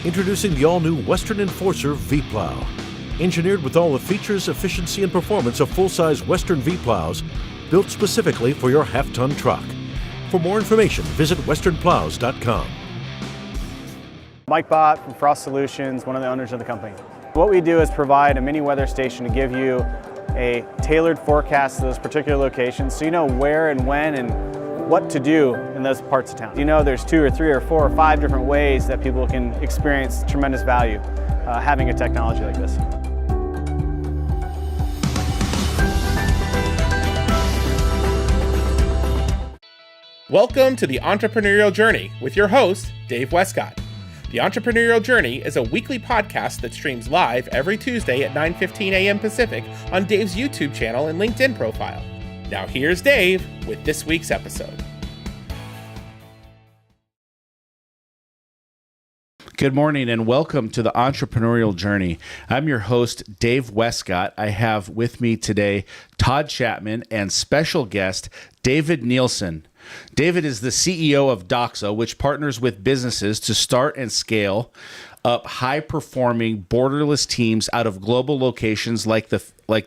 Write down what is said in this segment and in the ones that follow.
Introducing the all-new Western Enforcer V-Plow. Engineered with all the features, efficiency, and performance of full-size Western V-Plows, built specifically for your half-ton truck. For more information, visit westernplows.com. Mike Bott from Frost Solutions, one of the owners of the company. What we do is provide a mini weather station to give you a tailored forecast to those particular locations so you know where and when and what to do in those parts of town. You know there's 2 or 3 or 4 or 5 different ways that people can experience tremendous value having a technology like this. Welcome to the Entrepreneurial Journey with your host, Dave Westcott. The Entrepreneurial Journey is a weekly podcast that streams live every Tuesday at 9:15 a.m. Pacific on Dave's YouTube channel and LinkedIn profile. Now here's Dave with this week's episode. Good morning and welcome to the Entrepreneurial Journey. I'm your host, Dave Westcott. I have with me today Todd Chapman and special guest, David Nilssen. David is the CEO of DOXA, which partners with businesses to start and scale up high-performing borderless teams out of global locations like the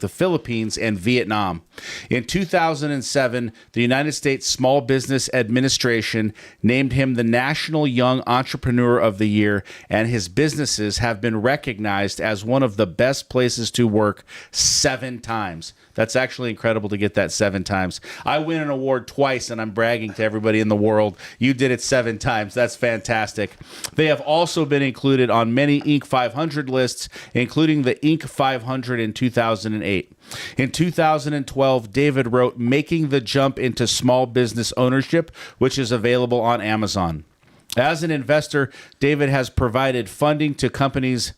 Philippines and Vietnam. In 2007, the United States Small Business Administration named him the National Young Entrepreneur of the Year, and his businesses have been recognized as one of the best places to work 7 times. That's actually incredible to get that 7 times. I win an award twice, and I'm bragging to everybody in the world. You did it 7 times. That's fantastic. They have also been included on many Inc. 500 lists, including the Inc. 500 in 2008. In 2012, David wrote Making the Jump into Small Business Ownership, which is available on Amazon. As an investor, David has provided funding to companies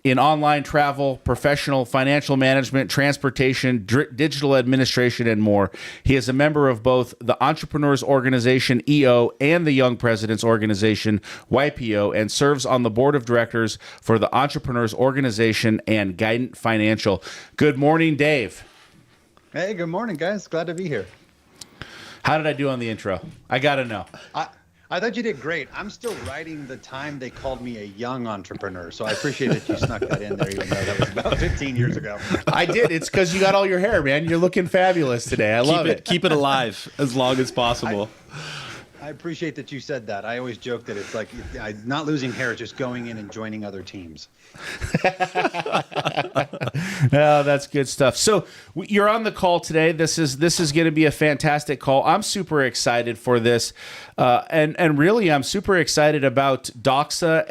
in online travel, professional financial management, transportation, digital administration, and more. He is a member of both the Entrepreneurs Organization, EO, and the Young Presidents Organization, YPO, and serves on the board of directors for the Entrepreneurs Organization and Guidant Financial. Good morning, Dave. Hey, good morning, guys. Glad to be here. How did I do on the intro? I got to know. I thought you did great. I'm still writing the time they called me a young entrepreneur, so I appreciate that you snuck that in there, even though that was about 15 years ago. I did. It's because you got all your hair, man. You're looking fabulous today. I love it. Keep it alive as long as possible. I appreciate that you said that. I always joke that it's like not losing hair, just going in and joining other teams. Oh, that's good stuff. So you're on the call today. This is going to be a fantastic call. I'm super excited for this, and really, I'm super excited about DOXA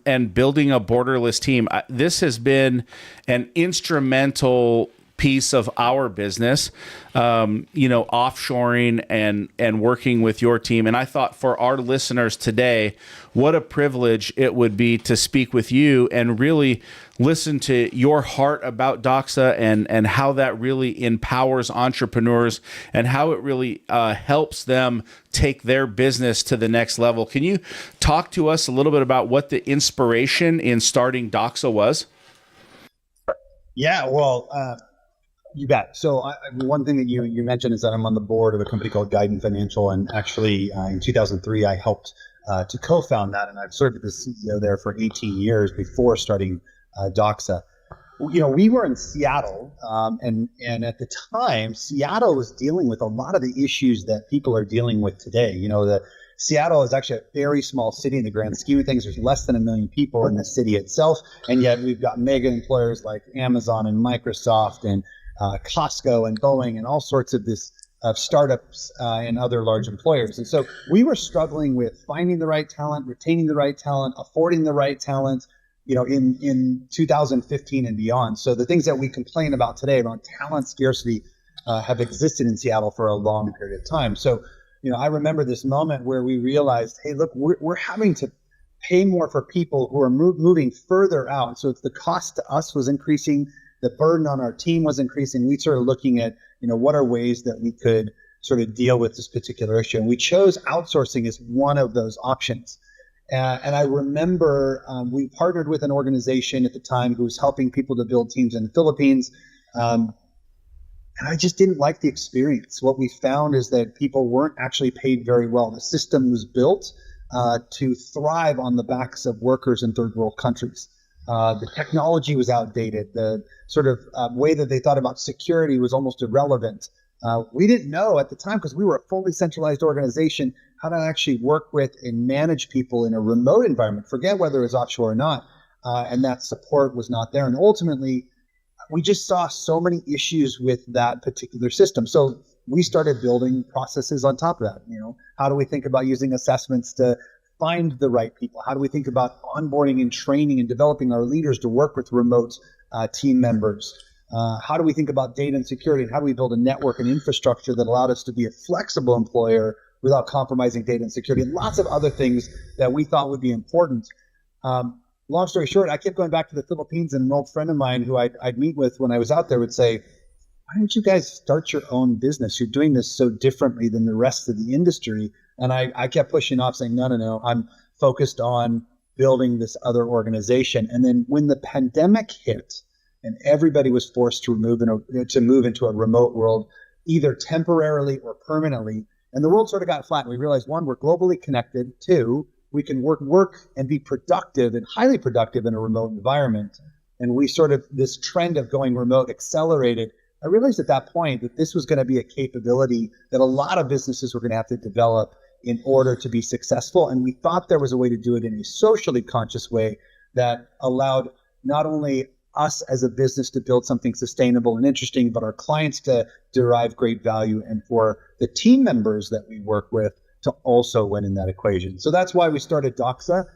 and building a borderless team. This has been an instrumental piece of our business, offshoring and working with your team. And I thought for our listeners today, what a privilege it would be to speak with you and really listen to your heart about DOXA and how that really empowers entrepreneurs and how it really helps them take their business to the next level. Can you talk to us a little bit about what the inspiration in starting DOXA was? Yeah, well, you bet. So one thing that you mentioned is that I'm on the board of a company called Guidant Financial, and actually in 2003 I helped to co-found that, and I've served as CEO there for 18 years before starting DOXA. We were in Seattle, and at the time Seattle was dealing with a lot of the issues that people are dealing with today. Seattle is actually a very small city in the grand scheme of things. There's less than 1 million people in the city itself, and yet we've got mega employers like Amazon and Microsoft and Costco and Boeing and all sorts of startups and other large employers. And so we were struggling with finding the right talent, retaining the right talent, affording the right talent, in 2015 and beyond. So the things that we complain about today around talent scarcity have existed in Seattle for a long period of time. So, I remember this moment where we realized, hey, look, we're having to pay more for people who are moving further out. So it's the cost to us was increasing. The burden on our team was increasing. We started looking at, what are ways that we could sort of deal with this particular issue. And we chose outsourcing as one of those options. And I remember we partnered with an organization at the time who was helping people to build teams in the Philippines. And I just didn't like the experience. What we found is that people weren't actually paid very well. The system was built to thrive on the backs of workers in third world countries. The technology was outdated. The sort of way that they thought about security was almost irrelevant. We didn't know at the time, because we were a fully centralized organization, how to actually work with and manage people in a remote environment, forget whether it was offshore or not. And that support was not there. And ultimately, we just saw so many issues with that particular system. So we started building processes on top of that. How do we think about using assessments to find the right people? How do we think about onboarding and training and developing our leaders to work with remote team members? How do we think about data and security? And how do we build a network and infrastructure that allowed us to be a flexible employer without compromising data and security? And lots of other things that we thought would be important. Long story short, I kept going back to the Philippines, and an old friend of mine who I'd meet with when I was out there would say, why don't you guys start your own business? You're doing this so differently than the rest of the industry. And I kept pushing off, saying, no, I'm focused on building this other organization. And then when the pandemic hit and everybody was forced to move into a remote world, either temporarily or permanently, and the world sort of got flat, we realized, one, we're globally connected. Two, we can work and be productive and highly productive in a remote environment. And this trend of going remote accelerated. I realized at that point that this was going to be a capability that a lot of businesses were going to have to develop in order to be successful. And we thought there was a way to do it in a socially conscious way that allowed not only us as a business to build something sustainable and interesting, but our clients to derive great value, and for the team members that we work with to also win in that equation. So that's why we started DOXA.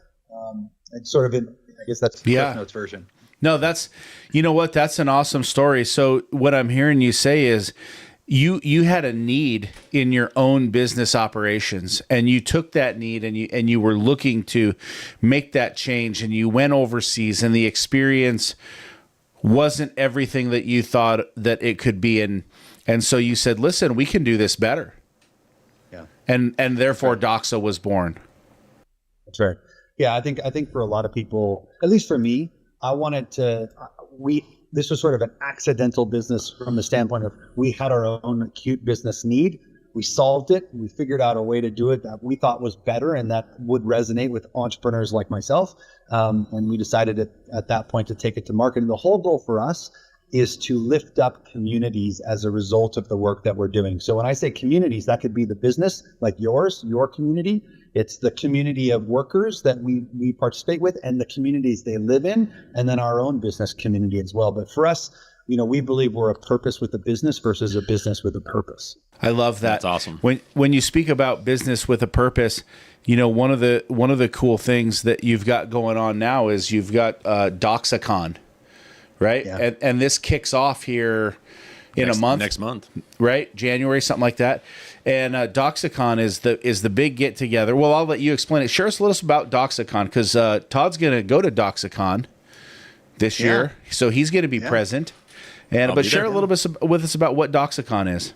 And sort of I guess that's the Cliff Notes version. No, that's an awesome story. So what I'm hearing you say is you had a need in your own business operations, and you took that need and you were looking to make that change, and you went overseas, and the experience wasn't everything that you thought that it could be. And so you said, listen, we can do this better. Yeah. And therefore DOXA was born. That's right. Yeah, I think for a lot of people, at least for me, I wanted to, this was sort of an accidental business from the standpoint of we had our own acute business need. We solved it. We figured out a way to do it that we thought was better and that would resonate with entrepreneurs like myself. And we decided at that point to take it to market. And the whole goal for us is to lift up communities as a result of the work that we're doing. So when I say communities, that could be the business like yours, your community. It's the community of workers that we participate with and the communities they live in, and then our own business community as well. But for us, we believe we're a purpose with a business versus a business with a purpose. I love that. That's awesome. When you speak about business with a purpose, one of the cool things that you've got going on now is you've got DOXACon, right? Yeah. And this kicks off here in a month. Next month. Right? January, something like that. And DOXACon is the big get together. Well, I'll let you explain it. Share us a little about DOXACon, because Todd's going to go to DOXACon this year, so he's going to be present. But share a little bit with us about what DOXACon is.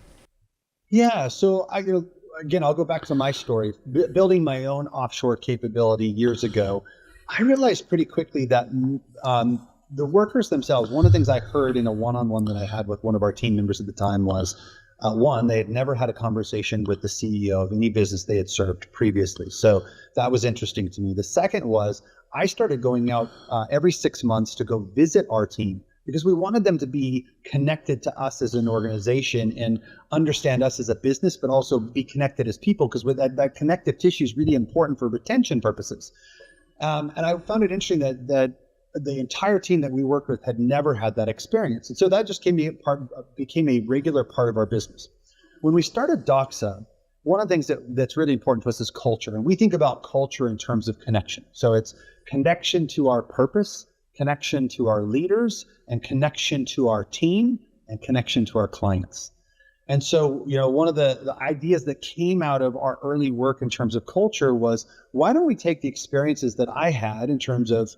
Yeah, so I'll go back to my story. Building my own offshore capability years ago, I realized pretty quickly that the workers themselves, one of the things I heard in a one-on-one that I had with one of our team members at the time was, one, they had never had a conversation with the CEO of any business they had served previously. So that was interesting to me. The second was I started going out every 6 months to go visit our team, because we wanted them to be connected to us as an organization and understand us as a business, but also be connected as people, because with that connective tissue is really important for retention purposes. And I found it interesting that the entire team that we worked with had never had that experience. And so that just became a regular part of our business. When we started DOXA, one of the things that's really important to us is culture. And we think about culture in terms of connection. So it's connection to our purpose, connection to our leaders, and connection to our team, and connection to our clients. And so, one of the ideas that came out of our early work in terms of culture was, why don't we take the experiences that I had in terms of,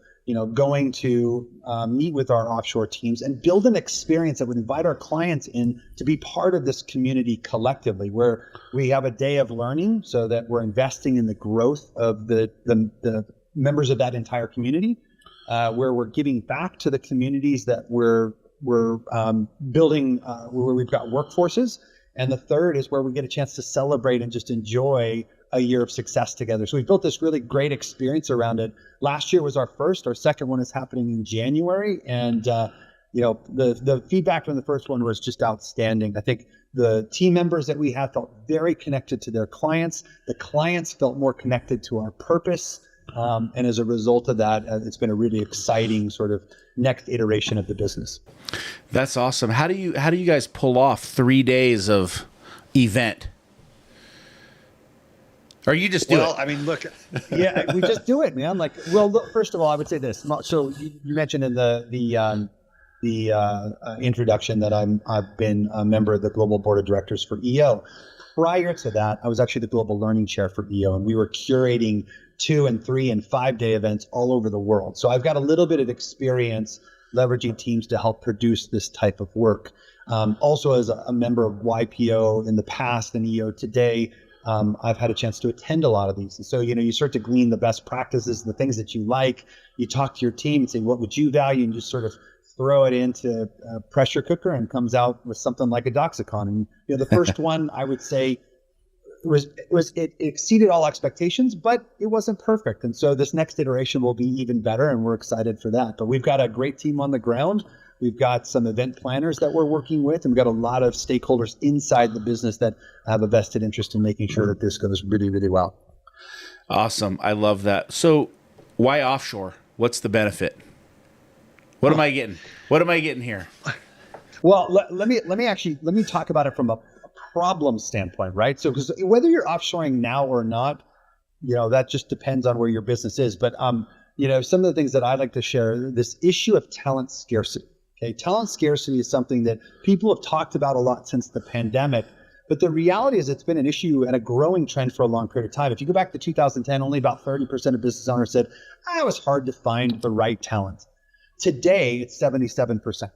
going to meet with our offshore teams and build an experience that would invite our clients in to be part of this community collectively, where we have a day of learning so that we're investing in the growth of the members of that entire community, where we're giving back to the communities that we're building, where we've got workforces. And the third is where we get a chance to celebrate and just enjoy a year of success together. So we built this really great experience around it. Last year was our first. Our second one is happening in January. And, the feedback from the first one was just outstanding. I think the team members that we had felt very connected to their clients. The clients felt more connected to our purpose. And as a result of that, it's been a really exciting sort of next iteration of the business. That's awesome. How do you guys pull off 3 days of event? Or you just do it? Well, I mean, look. Yeah, we just do it, man. Look, first of all, I would say this. So you mentioned in the introduction that I've been a member of the global board of directors for EO. Prior to that, I was actually the global learning chair for EO, and we were curating 2 and 3 and 5 day events all over the world. So I've got a little bit of experience leveraging teams to help produce this type of work. Also, as a member of YPO in the past and EO today, I've had a chance to attend a lot of these. And so, you start to glean the best practices, the things that you like. You talk to your team and say, what would you value? And just sort of throw it into a pressure cooker and comes out with something like a DOXA. And the first one, I would say, it exceeded all expectations, but it wasn't perfect. And so this next iteration will be even better, and we're excited for that. But we've got a great team on the ground. We've got some event planners that we're working with, and we've got a lot of stakeholders inside the business that have a vested interest in making sure that this goes really, really well. Awesome. I love that. So why offshore? What's the benefit? What am I getting? What am I getting here? Well, let me talk about it from a problem standpoint, right? So, because whether you're offshoring now or not, that just depends on where your business is. But some of the things that I like to share, this issue of talent scarcity. Okay, talent scarcity is something that people have talked about a lot since the pandemic. But the reality is it's been an issue and a growing trend for a long period of time. If you go back to 2010, only about 30% of business owners said, it was hard to find the right talent. Today, it's 77%.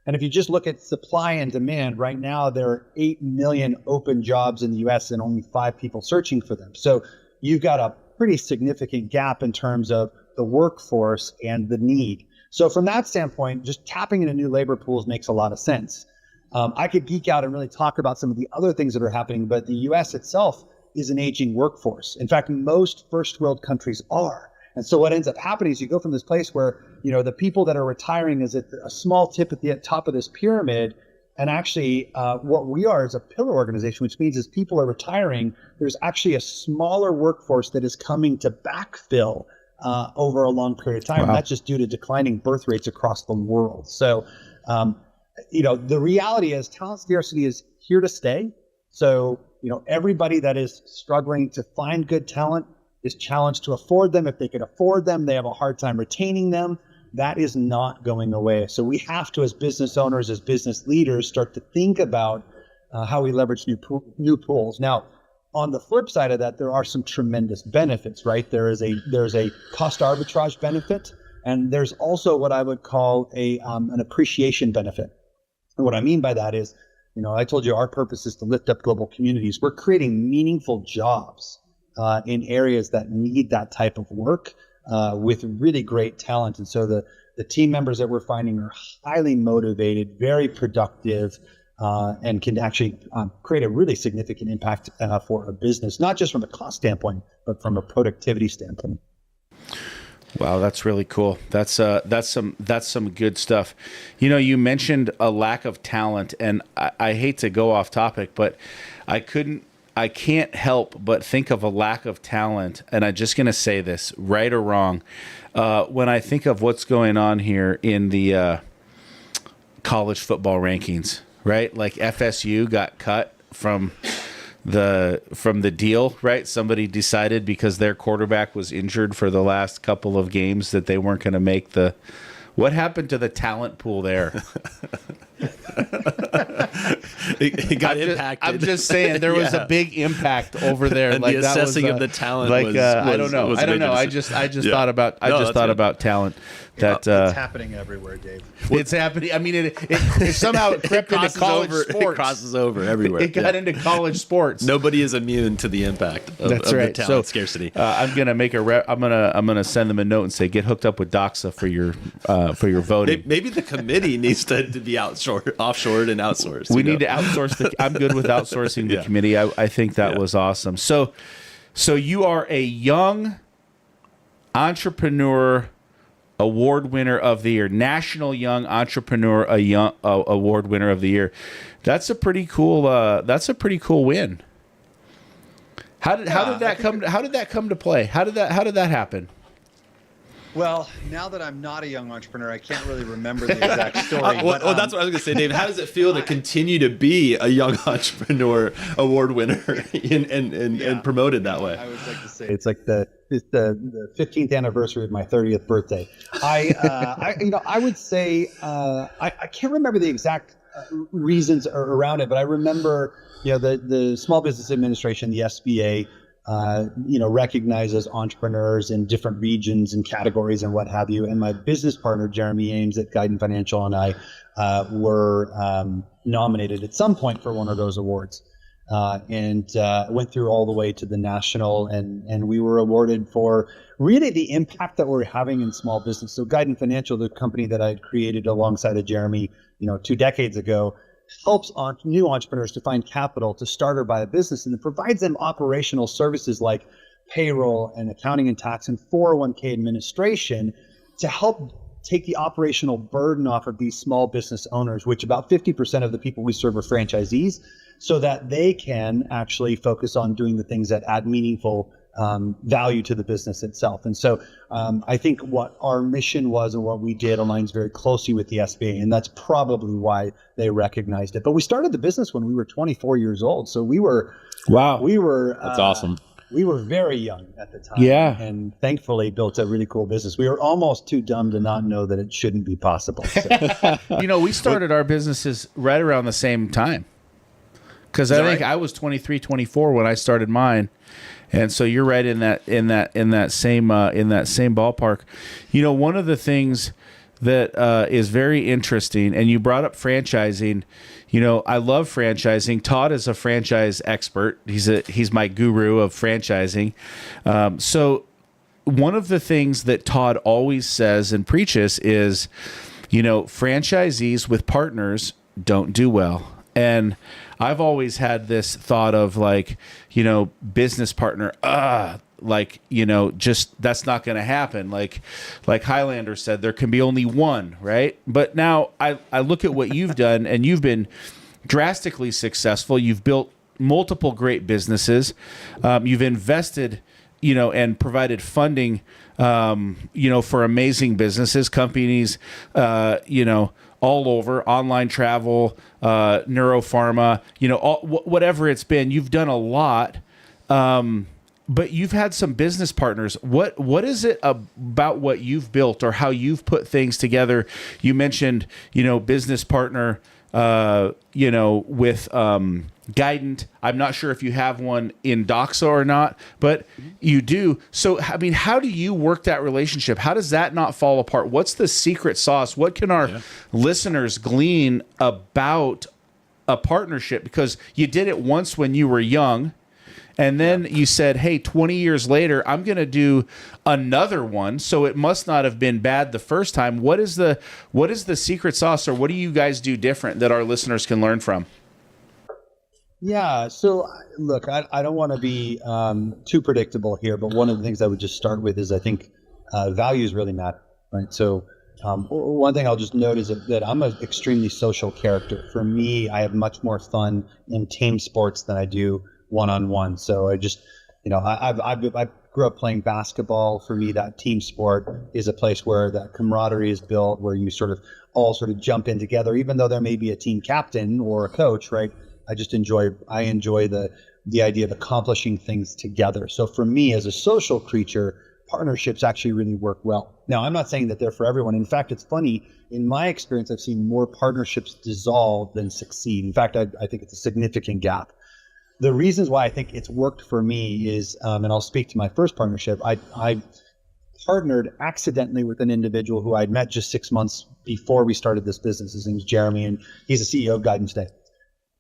And if you just look at supply and demand, right now there are 8 million open jobs in the US and only 5 people searching for them. So you've got a pretty significant gap in terms of the workforce and the need. So from that standpoint, just tapping into new labor pools makes a lot of sense. I could geek out and really talk about some of the other things that are happening, but the US itself is an aging workforce. In fact, most first world countries are. And so what ends up happening is you go from this place where, the people that are retiring is at a small tip at the top of this pyramid. And actually what we are is a pillar organization, which means as people are retiring, there's actually a smaller workforce that is coming to backfill over a long period of time. Wow. And that's just due to declining birth rates across the world. So, the reality is talent scarcity is here to stay. So, everybody that is struggling to find good talent is challenged to afford them. If they can afford them, they have a hard time retaining them. That is not going away. So we have to, as business owners, as business leaders, start to think about how we leverage new pools. Now, on the flip side of that, there are some tremendous benefits, right? There's a cost arbitrage benefit, and there's also what I would call an appreciation benefit. And what I mean by that is, I told you our purpose is to lift up global communities. We're creating meaningful jobs in areas that need that type of work with really great talent. And so the team members that we're finding are highly motivated, very productive, and can actually create a really significant impact for a business, not just from a cost standpoint, but from a productivity standpoint. Wow, that's really cool. That's some good stuff. You mentioned a lack of talent, and I hate to go off topic, but I can't help but think of a lack of talent, and I'm just going to say this, right or wrong. When I think of what's going on here in the college football rankings, right? Like FSU got cut from the deal, right? Somebody decided because their quarterback was injured for the last couple of games that they weren't going to make the. What happened to the talent pool there? It got impacted. I'm just saying there was a big impact over there. And like the assessing of the talent was I don't know. I just thought about talent. That it's happening everywhere, Dave. It's happening. I mean, it somehow crept into college sports. It crosses over everywhere. It got into college sports. Nobody is immune to the impact of the talent scarcity. I'm gonna make I'm gonna send them a note and say, get hooked up with DOXA for your voting. Maybe the committee needs to be offshored and outsourced. We need to outsource. I'm good with outsourcing the committee. I think that was awesome. So So you are a young entrepreneur award winner of the year, National Young Entrepreneur Award winner of the year. That's a pretty cool. That's a pretty cool win. How did that come to play? How did that happen? Well, now that I'm not a young entrepreneur, I can't really remember the exact story. Well, that's what I was going to say, David. How does it feel to continue to be a young entrepreneur award winner and promoted that way? I would like to say It's like the 15th anniversary of my 30th birthday. I would say I can't remember the exact reasons around it, but I remember the Small Business Administration, the SBA, recognizes entrepreneurs in different regions and categories and what have you. And my business partner, Jeremy Ames at Guidant Financial, and I were nominated at some point for one of those awards. And went through all the way to the national, and we were awarded for really the impact that we're having in small business. So Guidant Financial, the company that I created alongside of Jeremy, 2 decades ago, helps new entrepreneurs to find capital to start or buy a business, and it provides them operational services like payroll and accounting and tax and 401k administration to help take the operational burden off of these small business owners, which about 50% of the people we serve are franchisees, so that they can actually focus on doing the things that add meaningful value to the business itself. And so I think what our mission was and what we did aligns very closely with the SBA, and that's probably why they recognized it. But we started the business when we were 24 years old, so we were that's awesome. We were very young at the time, and thankfully built a really cool business. We were almost too dumb to not know that it shouldn't be possible. So. We started our businesses right around the same time, because I think I was 23, 24 when I started mine. And so you're right in that same ballpark. One of the things that is very interesting, and you brought up franchising. I love franchising. Todd is a franchise expert. He's my guru of franchising. So one of the things that Todd always says and preaches is, franchisees with partners don't do well. And I've always had this thought of business partner, just that's not going to happen. Like Highlander said, there can be only one, right? But now I look at what you've done, and you've been drastically successful. You've built multiple great businesses. You've invested, and provided funding, for amazing businesses, companies, all over, online travel, neuropharma, whatever it's been. You've done a lot, but you've had some business partners. What is it about what you've built or how you've put things together? You mentioned, business partner, with Guidant. I'm not sure if you have one in DOXA or not, but you do. So, how do you work that relationship? How does that not fall apart? What's the secret sauce? What can our listeners glean about a partnership? Because you did it once when you were young, and then you said, hey, 20 years later, I'm going to do another one. So it must not have been bad the first time. What is the secret sauce, or what do you guys do different that our listeners can learn from? Yeah. So look, I don't want to be too predictable here, but one of the things I would just start with is I think values really matter, right? So one thing I'll just note is that I'm an extremely social character. For me, I have much more fun in team sports than I do one-on-one. So I just, I grew up playing basketball. For me, that team sport is a place where that camaraderie is built, where you all jump in together, even though there may be a team captain or a coach, right? I enjoy the idea of accomplishing things together. So for me, as a social creature, partnerships actually really work well. Now, I'm not saying that they're for everyone. In fact, it's funny. In my experience, I've seen more partnerships dissolve than succeed. In fact, I think it's a significant gap. The reasons why I think it's worked for me is, and I'll speak to my first partnership, I partnered accidentally with an individual who I'd met just 6 months before we started this business. His name is Jeremy, and he's the CEO of Guidance Day.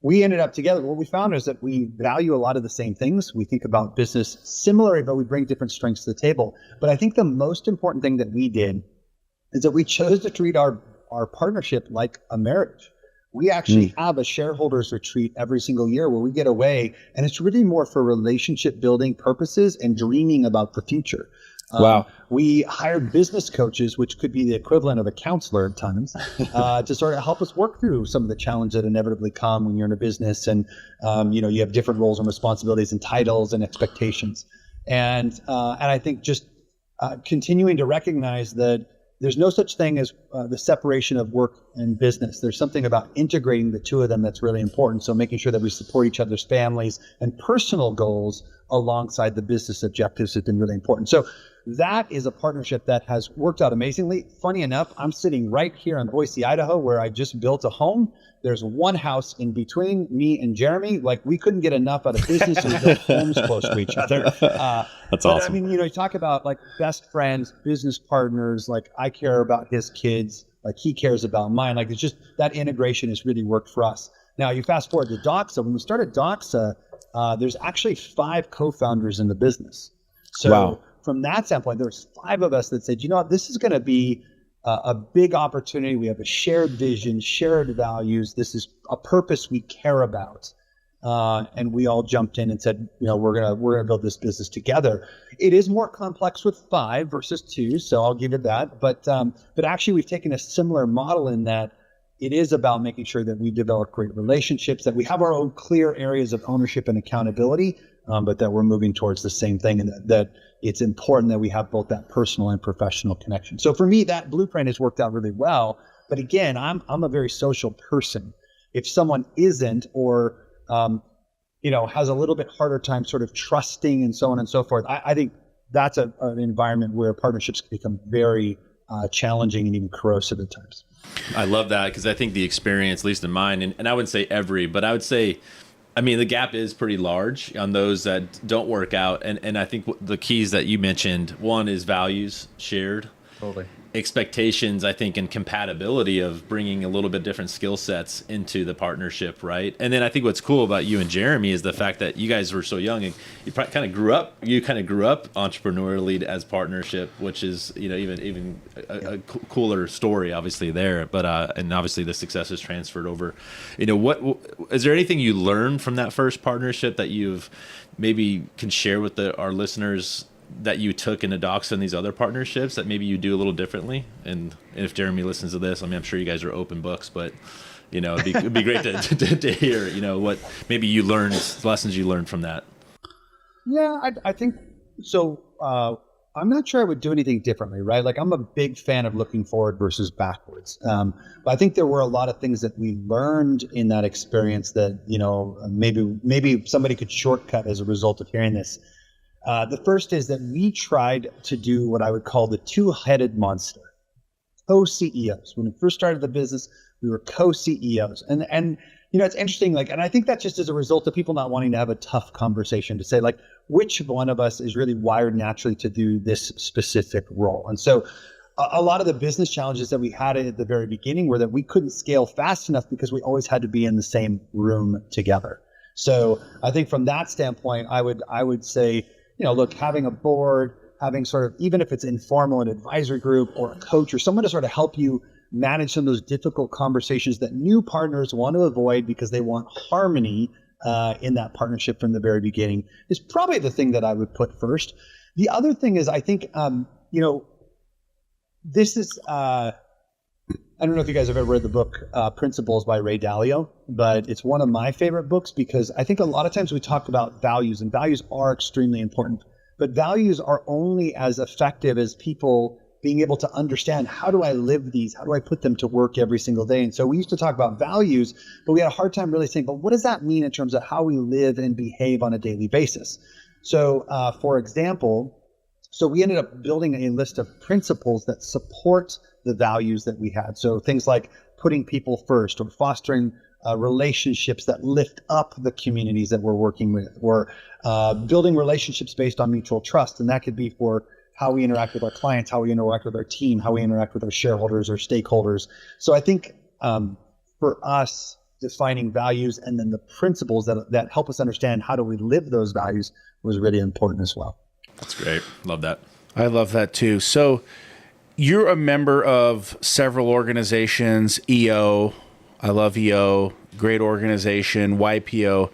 We ended up together. What we found is that we value a lot of the same things. We think about business similarly, but we bring different strengths to the table. But I think the most important thing that we did is that we chose to treat our partnership like a marriage. We actually have a shareholders retreat every single year where we get away, and it's really more for relationship building purposes and dreaming about the future. Wow. We hired business coaches, which could be the equivalent of a counselor at times, to sort of help us work through some of the challenges that inevitably come when you're in a business, and you have different roles and responsibilities and titles and expectations. And I think just continuing to recognize that there's no such thing as the separation of work and business. There's something about integrating the two of them that's really important. So making sure that we support each other's families and personal goals alongside the business objectives has been really important. So that is a partnership that has worked out amazingly. Funny enough, I'm sitting right here in Boise, Idaho, where I just built a home. There's one house in between me and Jeremy. Like, we couldn't get enough out of business, so we built homes close to each other. That's awesome. I mean, you talk about like best friends, business partners. Like, I care about his kids, like he cares about mine. Like, it's just that integration has really worked for us. Now, you fast forward to DOXA. When we started DOXA, there's actually 5 co-founders in the business. So Wow. From that standpoint, there's 5 of us that said, you know what, this is going to be a big opportunity. We have a shared vision, shared values. This is a purpose we care about. And we all jumped in and said, we're gonna build this business together. It is more complex with 5 versus 2, so I'll give it that. But actually, we've taken a similar model in that it is about making sure that we develop great relationships, that we have our own clear areas of ownership and accountability, but that we're moving towards the same thing, and that it's important that we have both that personal and professional connection. So for me, that blueprint has worked out really well. But again, I'm a very social person. If someone isn't, or has a little bit harder time sort of trusting and so on and so forth, I think that's an environment where partnerships can become very challenging and even corrosive at times. I love that, because I think the experience, at least in mine, and I wouldn't say every, but I would say, I mean, the gap is pretty large on those that don't work out. And I think the keys that you mentioned, one is values shared. Totally. Expectations, I think, and compatibility of bringing a little bit different skill sets into the partnership, right? And then I think what's cool about you and Jeremy is the fact that you guys were so young, and you kind of grew up entrepreneurially as partnership, which is even a cooler story, obviously there. But and obviously the success is transferred over. What is there anything you learned from that first partnership that you've maybe can share with our listeners that you took into DOXA and these other partnerships that maybe you do a little differently? And if Jeremy listens to this, I mean, I'm sure you guys are open books, but it'd be great to hear, what maybe you learned, lessons you learned from that. Yeah, I think so. I'm not sure I would do anything differently, right? Like, I'm a big fan of looking forward versus backwards. But I think there were a lot of things that we learned in that experience that, maybe somebody could shortcut as a result of hearing this. The first is that we tried to do what I would call the 2-headed monster. Co-CEOs. When we first started the business, we were co-CEOs. And it's interesting, and I think that's just as a result of people not wanting to have a tough conversation to say, which one of us is really wired naturally to do this specific role. And so a lot of the business challenges that we had at the very beginning were that we couldn't scale fast enough because we always had to be in the same room together. So I think from that standpoint, I would say, look, having a board, having sort of, even if it's informal, an advisory group or a coach or someone to sort of help you manage some of those difficult conversations that new partners want to avoid because they want harmony in that partnership from the very beginning, is probably the thing that I would put first. The other thing is, I think, this is, I don't know if you guys have ever read the book Principles by Ray Dalio, but it's one of my favorite books because I think a lot of times we talk about values, and values are extremely important, but values are only as effective as people being able to understand, how do I live these? How do I put them to work every single day? And so we used to talk about values, but we had a hard time really saying, but what does that mean in terms of how we live and behave on a daily basis? So for example, we ended up building a list of principles that support the values that we had. So things like putting people first, or fostering relationships that lift up the communities that we're working with, or building relationships based on mutual trust. And that could be for how we interact with our clients, how we interact with our team, how we interact with our shareholders or stakeholders. So I think for us, defining values and then the principles that help us understand how do we live those values was really important as well. That's great. Love that. I love that too. So you're a member of several organizations, EO, I love EO, great organization, YPO.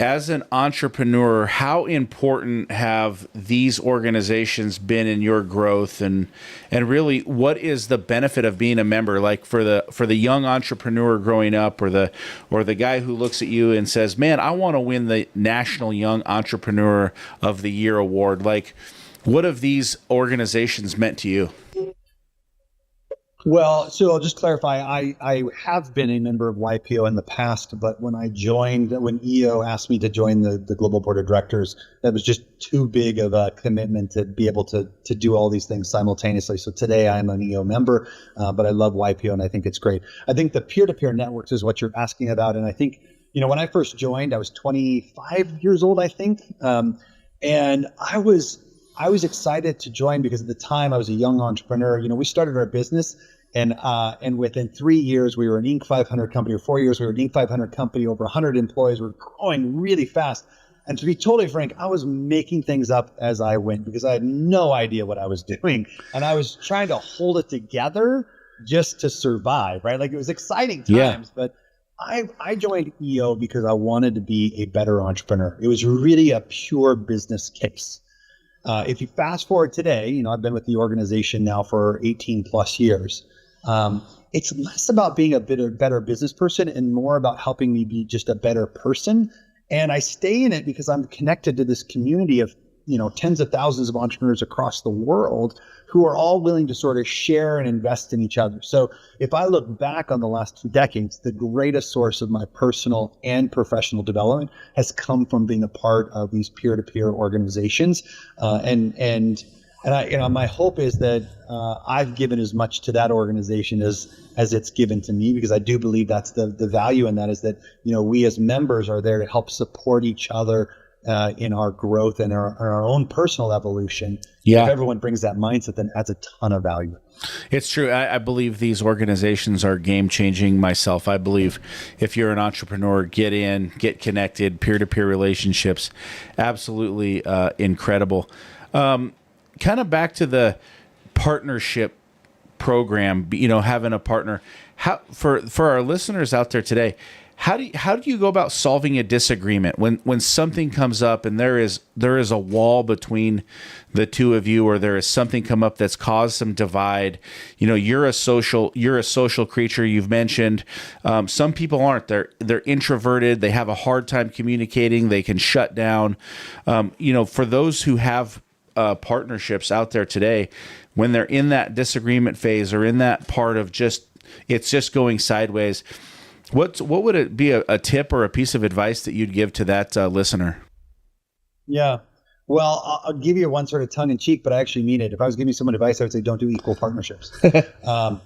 As an entrepreneur, how important have these organizations been in your growth, and really what is the benefit of being a member? Like for the young entrepreneur growing up, or the guy who looks at you and says, "Man, I want to win the National Young Entrepreneur of the Year award." Like, what have these organizations meant to you? Well, so I'll just clarify, I have been a member of YPO in the past, but when EO asked me to join the global board of directors, that was just too big of a commitment to be able to do all these things simultaneously. So today I'm an EO member, but I love YPO and I think it's great. I think the peer-to-peer networks is what you're asking about. And I think, when I first joined, I was 25 years old, I think. And I was excited to join because at the time I was a young entrepreneur. We started our business, and within 3 years we were an Inc. 500 company, or 4 years we were an Inc. 500 company, over 100 employees. We were growing really fast. And to be totally frank, I was making things up as I went because I had no idea what I was doing, and I was trying to hold it together just to survive. Right? Like, it was exciting times, but I joined EO because I wanted to be a better entrepreneur. It was really a pure business case. If you fast forward today, I've been with the organization now for 18 plus years. It's less about being a better business person and more about helping me be just a better person. And I stay in it because I'm connected to this community of, tens of thousands of entrepreneurs across the world who are all willing to sort of share and invest in each other. So if I look back on the last 2 decades, the greatest source of my personal and professional development has come from being a part of these peer-to-peer organizations. And my hope is that I've given as much to that organization as it's given to me, because I do believe that's the value in that, is that, we as members are there to help support each other in our growth and our own personal evolution. Yeah. If everyone brings that mindset, then adds a ton of value. It's true. I believe these organizations are game-changing myself. I believe if you're an entrepreneur, get in, get connected, peer-to-peer relationships, absolutely incredible. Kind of back to the partnership program, having a partner. How for our listeners out there today, how do you go about solving a disagreement when something comes up and there is a wall between the two of you, or there is something come up that's caused some divide? You're a social creature. You've mentioned some people aren't. They're introverted. They have a hard time communicating. They can shut down. For those who have partnerships out there today, when they're in that disagreement phase or in that part of it's just going sideways, what would it be a tip or a piece of advice that you'd give to that listener? Yeah. Well, I'll give you one sort of tongue in cheek, but I actually mean it. If I was giving someone advice, I would say don't do equal partnerships. And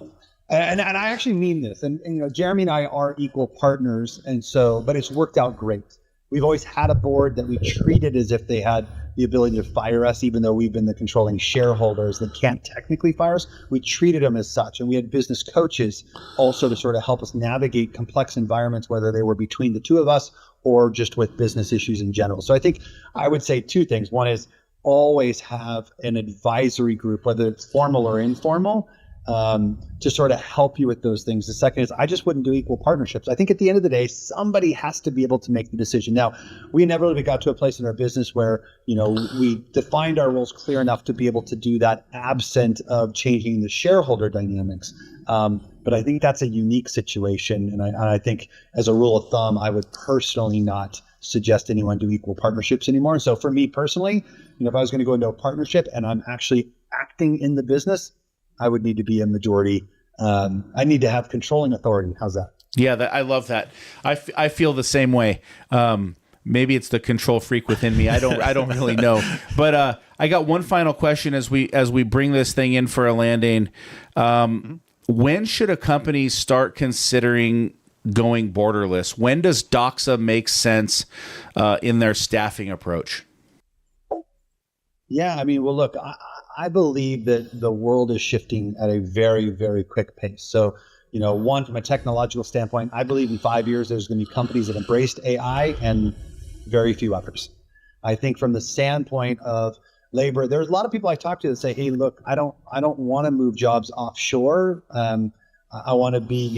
I actually mean this. And Jeremy and I are equal partners, but it's worked out great. We've always had a board that we treated as if they had the ability to fire us, even though we've been the controlling shareholders that can't technically fire us. We treated them as such. And we had business coaches also to sort of help us navigate complex environments, whether they were between the two of us or just with business issues in general. So I think I would say 2 things. One is always have an advisory group, whether it's formal or informal, to sort of help you with those things. The second is I just wouldn't do equal partnerships. I think at the end of the day, somebody has to be able to make the decision. Now, we never really got to a place in our business where, we defined our roles clear enough to be able to do that absent of changing the shareholder dynamics. But I think that's a unique situation. And I think as a rule of thumb, I would personally not suggest anyone do equal partnerships anymore. So for me personally, if I was going to go into a partnership and I'm actually acting in the business, I would need to be a majority. I need to have controlling authority. How's that? Yeah, I love that. I feel the same way. Maybe it's the control freak within me. I don't really know. But I got one final question as we bring this thing in for a landing. When should a company start considering going borderless? When does DOXA make sense in their staffing approach? Yeah, well, look, I believe that the world is shifting at a very, very quick pace. So, one, from a technological standpoint, I believe in 5 years, there's going to be companies that embraced AI and very few others. I think from the standpoint of labor, there's a lot of people I talk to that say, hey, look, I don't want to move jobs offshore. I want to be,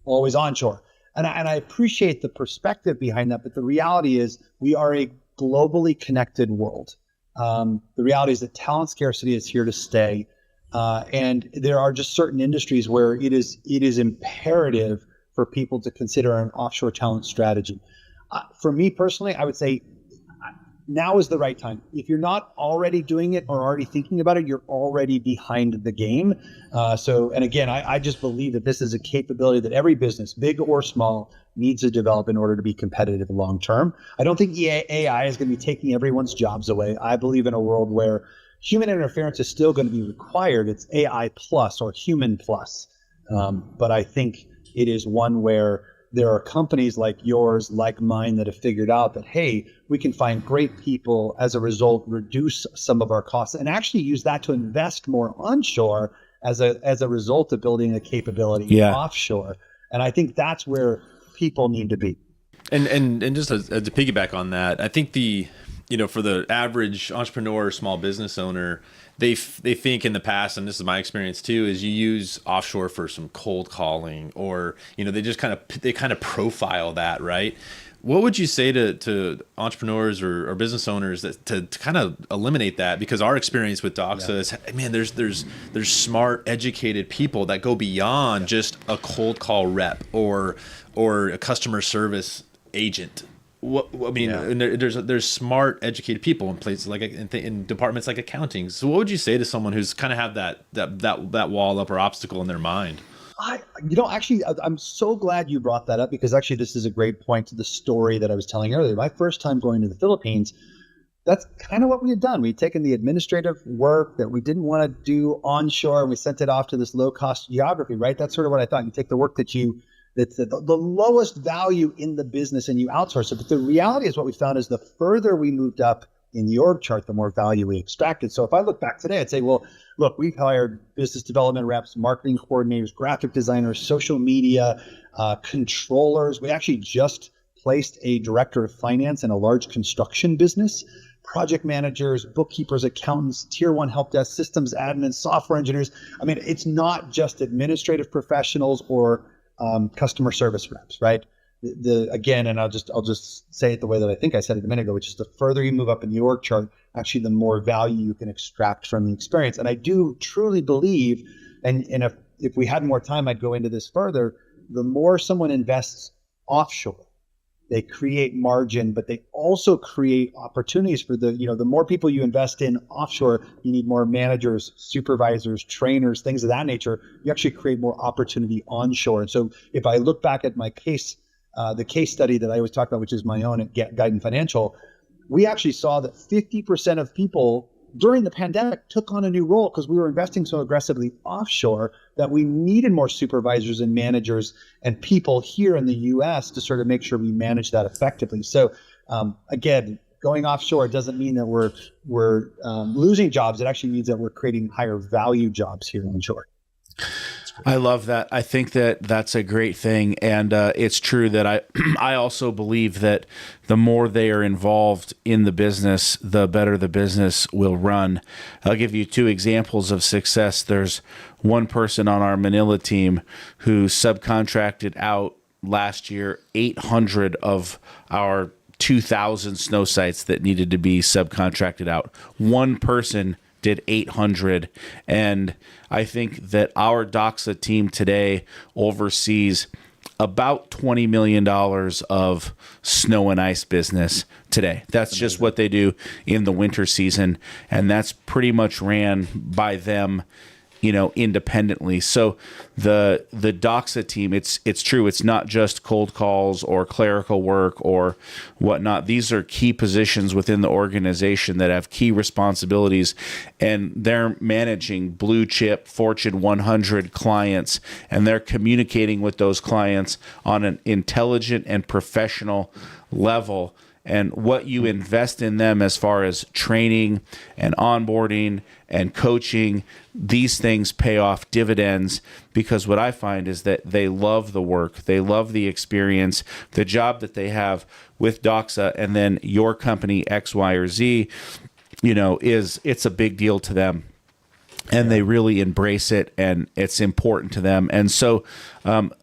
always onshore. And I appreciate the perspective behind that, but the reality is we are a globally connected world. The reality is that talent scarcity is here to stay. And there are just certain industries where it is imperative for people to consider an offshore talent strategy. For me personally, I would say now is the right time. If you're not already doing it or already thinking about it, you're already behind the game. And again, I just believe that this is a capability that every business, big or small, needs to develop in order to be competitive long term. I don't think AI is going to be taking everyone's jobs away. I believe in a world where human interference is still going to be required. It's AI plus or human plus. But I think it is one where there are companies like yours, like mine, that have figured out that, hey, we can find great people, as a result, reduce some of our costs, and actually use that to invest more onshore as a result of building a capability offshore. And I think that's where people need to be. And just to piggyback on that, I think for the average entrepreneur, small business owner, they think in the past, and this is my experience too, is you use offshore for some cold calling, or they just kind of profile that, right? What would you say to entrepreneurs or business owners that to kind of eliminate that? Because our experience with DOXA is, man, there's smart, educated people that go beyond just a cold call rep or a customer service agent. And there's smart, educated people in places like in departments like accounting. So what would you say to someone who's kind of have that wall up or obstacle in their mind? I'm so glad you brought that up, because actually this is a great point to the story that I was telling earlier. My first time going to the Philippines, that's kind of what we had done. We'd taken the administrative work that we didn't want to do onshore, and we sent it off to this low-cost geography, right? That's sort of what I thought. You take the work that's the lowest value in the business and you outsource it. But the reality is, what we found is the further we moved up in the org chart, the more value we extracted. So if I look back today, I'd say, well, look, we've hired business development reps, marketing coordinators, graphic designers, social media, controllers. We actually just placed a director of finance in a large construction business, project managers, bookkeepers, accountants, tier 1 help desk, systems admins, software engineers. I mean, it's not just administrative professionals or customer service reps, right? Again, and I'll just say it the way that I think I said it a minute ago, which is the further you move up in the org chart, actually the more value you can extract from the experience. And I do truly believe, and if we had more time, I'd go into this further, the more someone invests offshore, they create margin, but they also create opportunities for the more people you invest in offshore, you need more managers, supervisors, trainers, things of that nature. You actually create more opportunity onshore. And so if I look back at my case, the case study that I always talk about, which is my own at Guidant Financial, we actually saw that 50% of people during the pandemic took on a new role because we were investing so aggressively offshore that we needed more supervisors and managers and people here in the US to sort of make sure we manage that effectively. So again, going offshore doesn't mean that we're losing jobs. It actually means that we're creating higher value jobs here onshore. I love that. I think that that's a great thing. And it's true that I also believe that the more they are involved in the business, the better the business will run. I'll give you 2 examples of success. There's one person on our Manila team who subcontracted out last year 800 of our 2,000 snow sites that needed to be subcontracted out. One person did 800. And I think that our DOXA team today oversees about $20 million of snow and ice business today. That's just what they do in the winter season. And that's pretty much ran by them, independently. So the DOXA team, it's true. It's not just cold calls or clerical work or whatnot. These are key positions within the organization that have key responsibilities, and they're managing blue chip Fortune 100 clients, and they're communicating with those clients on an intelligent and professional level. And what you invest in them as far as training and onboarding and coaching, these things pay off dividends, because what I find is that they love the work, they love the experience, the job that they have with DOXA, and then your company X, Y, or Z, it's a big deal to them. and they really embrace it, and it's important to them. And so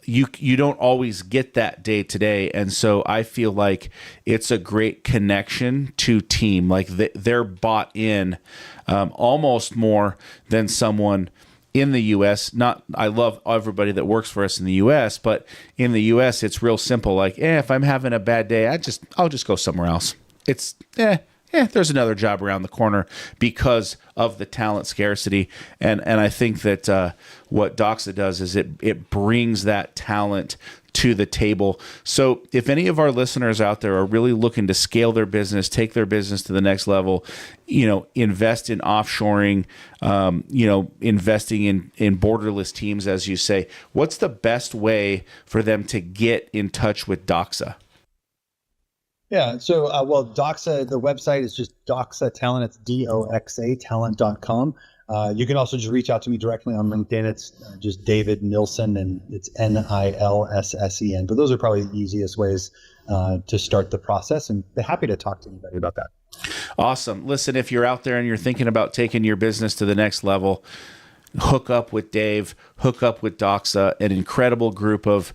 you don't always get that day to day. And so I feel like it's a great connection to team. Like they're bought in almost more than someone in the U.S. I love everybody that works for us in the U.S., but in the U.S. it's real simple. Like, if I'm having a bad day, I'll just go somewhere else. It's there's another job around the corner because of the talent scarcity. And I think that what DOXA does is it brings that talent to the table. So if any of our listeners out there are really looking to scale their business, take their business to the next level, invest in offshoring, investing in borderless teams, as you say, what's the best way for them to get in touch with DOXA? Yeah. So, DOXA, the website is just DOXA Talent. It's DOXA talent.com. You can also just reach out to me directly on LinkedIn. It's just David Nilssen, and it's Nilssen. But those are probably the easiest ways to start the process, and they're happy to talk to anybody about that. Awesome. Listen, if you're out there and you're thinking about taking your business to the next level, hook up with Dave, hook up with DOXA, an incredible group of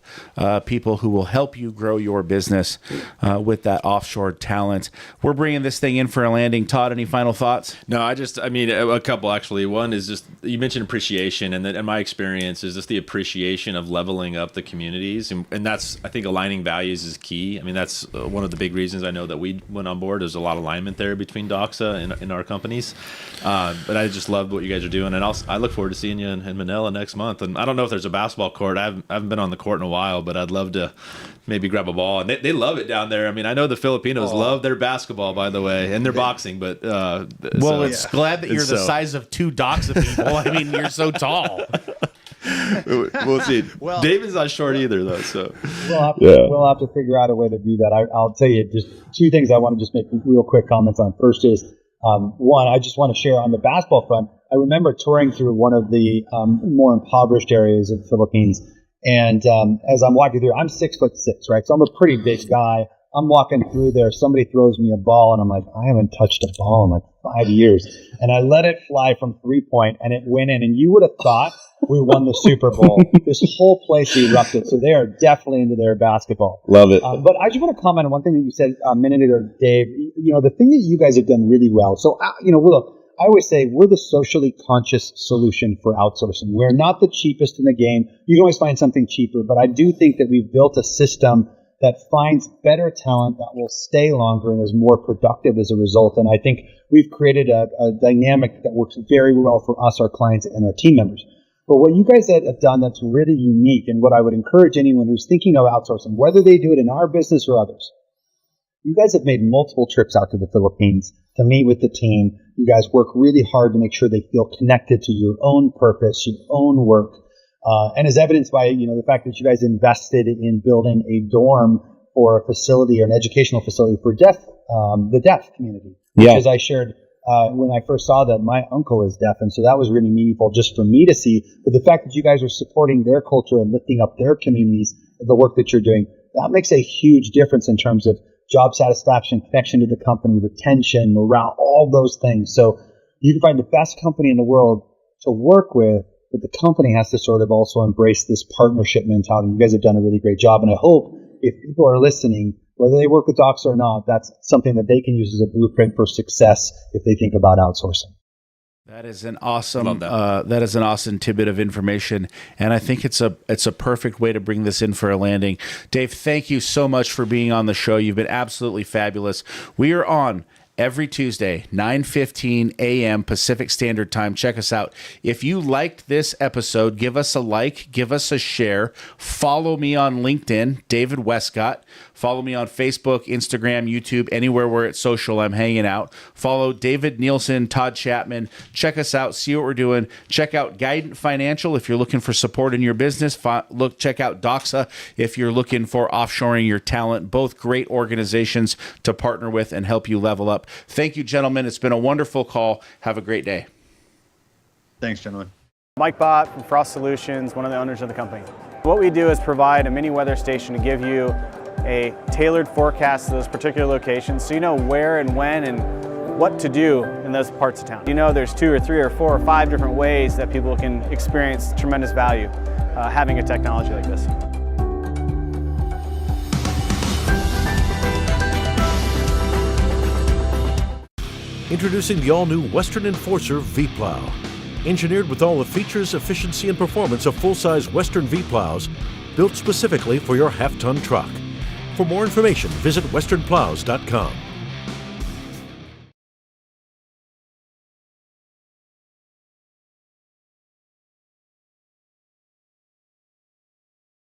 people who will help you grow your business with that offshore talent. We're bringing this thing in for a landing. Todd, any final thoughts? No, a couple actually. One is just, you mentioned appreciation, and my experience is just the appreciation of leveling up the communities. And that's, I think aligning values is key. I mean, that's one of the big reasons I know that we went on board. There's a lot of alignment there between DOXA and our companies. But I just love what you guys are doing. And I look forward to seeing you in Manila next month. And I don't know if there's a basketball court. I haven't been on the court in a while, but I'd love to maybe grab a ball. And they love it down there. I mean, I know the Filipinos love their basketball, by the way, and their boxing. But it's glad that you're the size of two DOXA people. I mean, you're so tall. We'll see. Well, David's not short either, though. So we'll have to figure out a way to do that. I'll tell you just two things I want to just make real quick comments on. First is, one, I just want to share on the basketball front. I remember touring through one of the more impoverished areas of the Philippines. And as I'm walking through, I'm 6'6", right? So I'm a pretty big guy. I'm walking through there. Somebody throws me a ball, and I'm like, I haven't touched a ball in like 5 years. And I let it fly from 3-point, and it went in. And you would have thought we won the Super Bowl. This whole place erupted. So they are definitely into their basketball. Love it. But I just want to comment on one thing that you said a minute ago, Dave. The thing that you guys have done really well. So, I always say we're the socially conscious solution for outsourcing. We're not the cheapest in the game. You can always find something cheaper, but I do think that we've built a system that finds better talent that will stay longer and is more productive as a result. And I think we've created a dynamic that works very well for us, our clients, and our team members. But what you guys have done that's really unique, and what I would encourage anyone who's thinking of outsourcing, whether they do it in our business or others, you guys have made multiple trips out to the Philippines to meet with the team. You guys work really hard to make sure they feel connected to your own purpose, your own work. And as evidenced by, the fact that you guys invested in building a dorm for a facility or an educational facility for the deaf community. Yeah. As I shared when I first saw that, my uncle is deaf. And so that was really meaningful just for me to see. But the fact that you guys are supporting their culture and lifting up their communities, the work that you're doing, that makes a huge difference in terms of job satisfaction, connection to the company, retention, morale, all those things. So you can find the best company in the world to work with, but the company has to sort of also embrace this partnership mentality. You guys have done a really great job. And I hope if people are listening, whether they work with DOXA or not, that's something that they can use as a blueprint for success if they think about outsourcing. That is an awesome. That is an awesome tidbit of information, and I think it's a perfect way to bring this in for a landing. Dave, thank you so much for being on the show. You've been absolutely fabulous. We are on every Tuesday, 9:15 a.m. Pacific Standard Time. Check us out. If you liked this episode, give us a like, give us a share. Follow me on LinkedIn, David Westcott. Follow me on Facebook, Instagram, YouTube, anywhere where it's social, I'm hanging out. Follow David Nilssen, Todd Chapman. Check us out, see what we're doing. Check out Guidant Financial if you're looking for support in your business. Check out DOXA if you're looking for offshoring your talent. Both great organizations to partner with and help you level up. Thank you, gentlemen. It's been a wonderful call. Have a great day. Thanks, gentlemen. Mike Bott from Frost Solutions, one of the owners of the company. What we do is provide a mini weather station to give you a tailored forecast to those particular locations so you know where and when and what to do in those parts of town. You know, there's 2 or 3 or 4 or 5 different ways that people can experience tremendous value having a technology like this. Introducing the all-new Western Enforcer V-Plow. Engineered with all the features, efficiency, and performance of full-size Western V-Plows, built specifically for your half-ton truck. For more information, visit westernplows.com.